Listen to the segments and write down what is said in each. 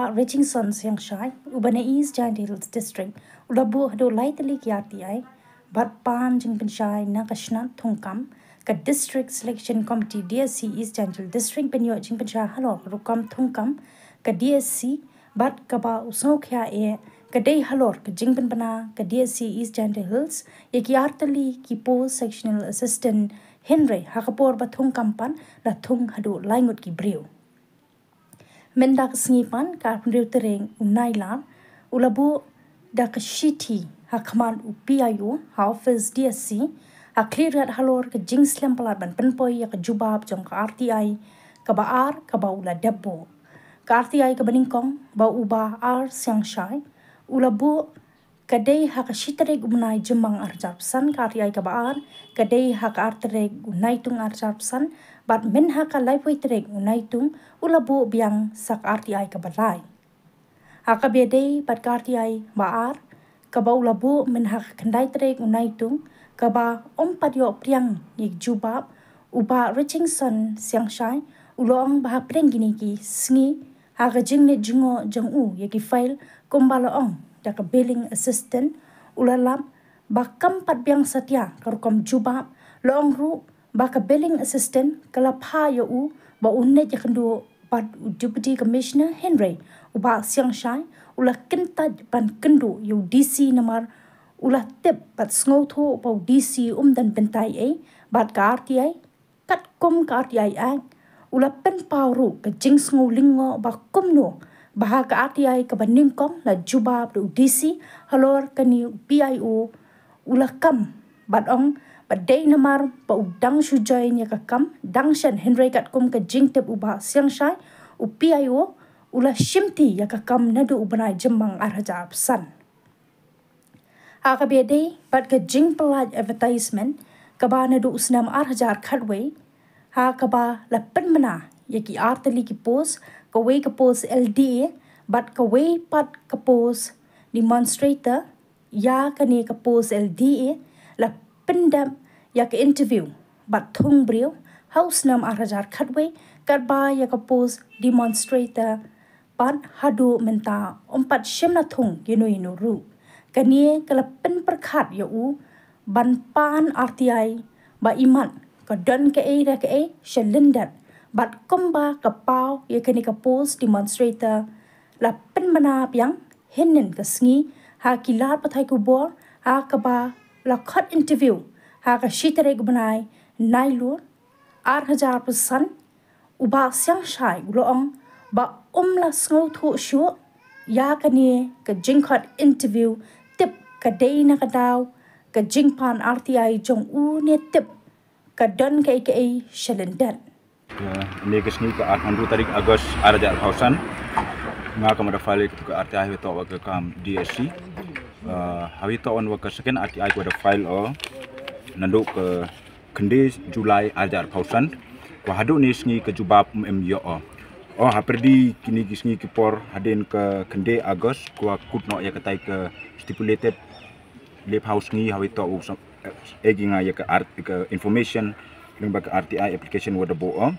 uba Richardson siang shai uba na East Giant Hills District ulabu hado lightly kiati but pan jing penshai na kashna thongkam ka District Selection Committee DSC East Giant Hills District penyo jing penshai halo rukam thongkam ka DSC but kaba usau kya e ka day halor ka jing penpana ka DSC East Giant Hills yakiartali ki post sectional assistant Henry hakapor ba thongkam pan la thong hado laingut ki breu mendak sengipan ka pendeu tereng unailan ulabu da ka shiti hakman upiayu hafiz DSC akhirat halor ke jingslam palaban penpoi ya ka jubab jong ka RTI ka baar ka baula dabbo ka RTI ka baningkong ba uba ar siang shai ulabu kadai hak shitareg unai jemang arjapsan ka RTI ka baar kadai hak artereg unai tung arjapsan bat men haka laipoi tereg unai tung ulabu biang sak RTI ka balai haka bedei bat ka RTI baar ka ba ulabu men hak kendai tereg unai tung ka ba ompat yo priang yik jubab uba Richardson siang shai ulong bah preng gini ki sngi haka jingne jungo jong u yaki file kumbalo ong da ka billing assistant ulalam ba kampat biang satya karukom jubab loong ru ba ka billing assistant kala pha yo u ba unne ya kendu bat deputy commissioner Henry uba siang shai ula kentaj ban kendu yo DC namar ula tip bat sngoto ba DC dan bentai bat ka RTI kat kom ka RTI ang ula pen pauru ka jing sngolingo ba komno bah ka RTI ka baningkong la jubab do DC halor kani PIO ula kam bat ong badai namar pa udang shujoy nya ka kam dangshan Henry kat kom ka jing tep uba siang shai PIO ula shimti ya ka kam nadu ubanai jembang arhaja san haka bedai bat ka jing pelaj advertisement ka ba nadu usnam arhajar khatway ha ka ba la penmana yaki artali ki post ka way ka post LDA bat ka way pat ka post demonstrator ya kani ka post LDA la pendam ya ka interview bat thung brio house nam arhajar khatway kat ba ya ka post demonstrator pat hadu menta ompat shemna thung yinu ru kani kala pen perkhat ya u ban pan RTI ba iman ka don ka shalindat bat komba ka pau ya kani ka post demonstrator la pen mana piang henen ka sngi ha kilat pathai ku bor ha ka ba la khat interview ha ka shitere gbanai nailu 8,000% uba siang shai uloong ba la sngo thu shu ya kani ka jingkhat interview tip ka day na ka daw ka jingpan RTI jong u ne tip ka don ka shalindat ini kesni ke 8 tarik Agos arja hausan nga kamada file ke RTI to wa kam DSC hawi to on wa ka second RTI ko da file o nanduk ke kende Julai arja hausan wa hadu ni sngi ke jubab MMO oh haperdi kini kisngi ke por haden ke kende Agos ko kutno ya katai ke stipulated lep house ngi hawi to eginga ya ke information lemba ke RTI application wada bo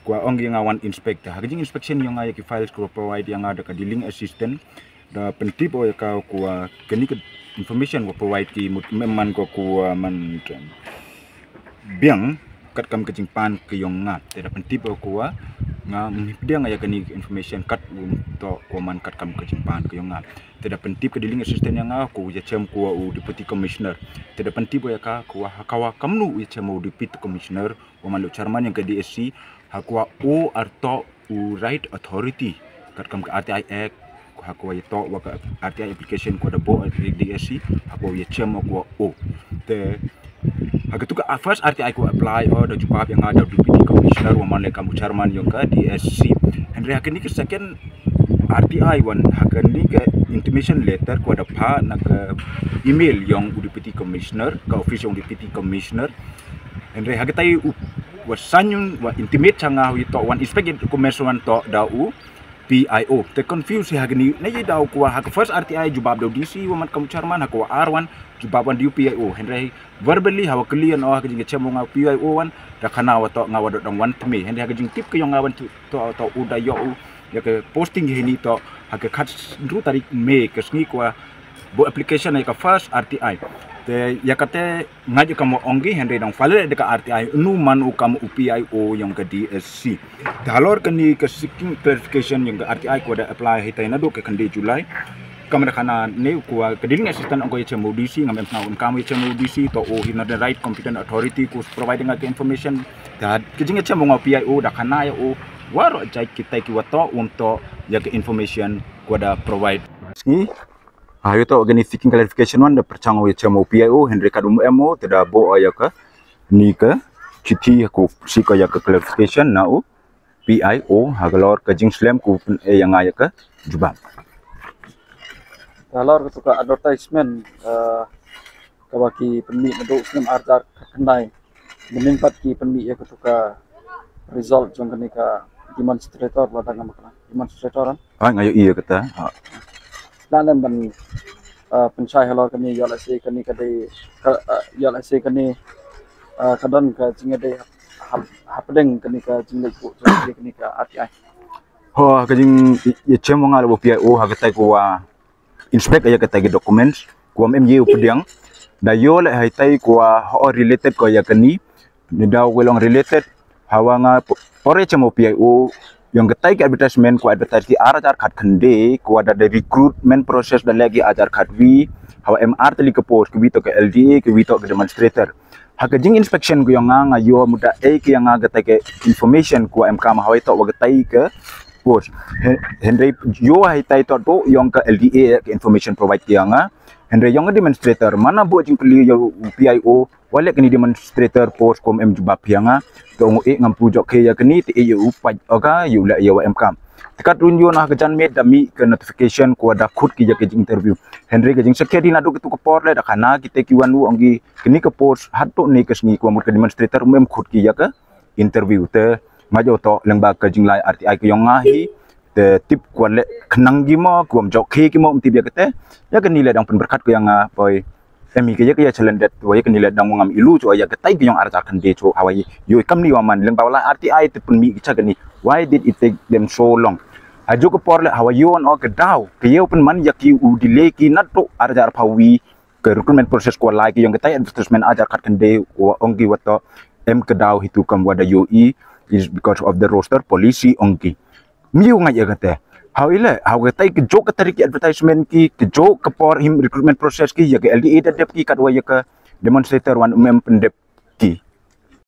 kwa ongi nga one inspector haging inspection yang ay ki files ko provide yang ada ka dealing assistant da pentip o ka kwa kini ke information ko provide ki memman ko man biang kat kam kecing pan ke yang nga da pentip ko nga dia nga ya kini information kat untuk ko man kat kam kecing pan ke yang nga da pentip ke dealing assistant yang nga ko ya chem ko deputy commissioner da pentip ya ka ko hakawa kamnu ya chem deputy commissioner ko man chairman yang ke DSC hakwa o arto u right authority kat kam ke RTI act hakwa to wa ka RTI application ko da bo DSC hakwa ye chem ko o te hagatu ka first RTI ko apply o da jubab yang ada deputy commissioner wa man le kam chairman yang ka DSC Henry hakani ke second RTI wan hakani ke intimation letter ko da pha na ke email yang deputy commissioner ka office yang deputy commissioner Henry hagatai wasanyun wa intimate changa wi to one inspect commercial one to dau PIO te confuse hagni nay dau ko ha first RTI jubab do DC wa man kam chairman ha ko R1 jubab wan PIO Henry verbally ha clear no ha jing chemo nga PIO wan da kana wa to nga wa do dong wan tme Henry ha jing tip ke yo nga wan to uda yo ya ke posting ini to hake kat dulu tarik Mei ke sengi kwa bo application ya ke first RTI te ya kate ngaji kamu onggi Henry dong file de ka RTI nu manu kamu UPIO yang ke DSC dalor kini ke seeking clarification yang ke RTI ko da apply hitai na do ke kende Julai kamera kana ne ko keding assistant ko HM audisi ngam na kamu HM audisi to o hina the right competent authority ko providing the information da kijing HM ngo PIO da kana ya o waro jai kita ki wato untuk ya ke information ko da provide ni ayo to organi seeking clarification one da percang HM PIO Henry kadum mo teda bo ya ka ni ke citi ko sika ya ke clarification na o PIO hagalor kajing slam ko yang aya ke jubang kalau ketuka advertisement kawaki penmi medok snem arjar kenai menimpat ki penmi ya ketuka result jong kenika demonstrator wadang makna demonstratoran ngayo iya kata dan ban pencai halor kami yala se kani kade yala se kani kadon ka jinga de hapdeng kenika jinga ko kenika RTI ho kajing ye chemo ngal bo PIO hagatai ko inspect aya kata documents ko MJ upediang da yo le haitai ko ho related ko ya kani ni daw welong related hawanga pore chemo PIO yang ketai ke advertisement ko advertise di ajar khat khande ko ada the recruitment process dan lagi ajar khat wi hawa MR tali ke post ke bito ke LDA ke bito ke demonstrator hakajing inspection ko yang nga yo muda ke yang nga ke information ko MK ma hawa to wagai ke post Henry yo haitai to do yang ke LDA ke information provide yang Henry yang demonstrator mana bo jing peli yo PIO wale kini demonstrator post kom M jubab yang to ngampu jok ke ya kini ti yo upai oga yo la yo MK tekat runyo nah kejan med dami ke notification ko ada khut ki ya ke interview Henry ke jing sekedi na do ke tu ko por le da kana kita kiwanu ongi kini ke post hatto ni ke sngi ko mur ke demonstrator mem khut ki ya ke interview te majo to lengba ke jing lai RTI ke yang ngahi te tip ko le khnang gi mo ko jok ke ki mo mti bia kete ya ke nilai dang berkat ko yang poi emi ke ya challenge dat wa ke nilai dang ngam ilu cho ya ke tai ke yang arta kan de cho hawai yo kam ni waman lengba la RTI te pun mi cha ni why did it take them so long ajo ko por le hawai yo on ke daw ke yo pun man ya ki u delay ki nato arjar pawi ke recruitment process ko lai ke yang ke tai advertisement ajar kat kan de wa ongi wato em ke daw hitu kam wada yo is because of the roster policy onki miu ngaja kata how ile how kata ke jok tarik advertisement ki ke jok ke por him recruitment process ki ya ke LDA dadep ki kadwa ya ke demonstrator wan pendep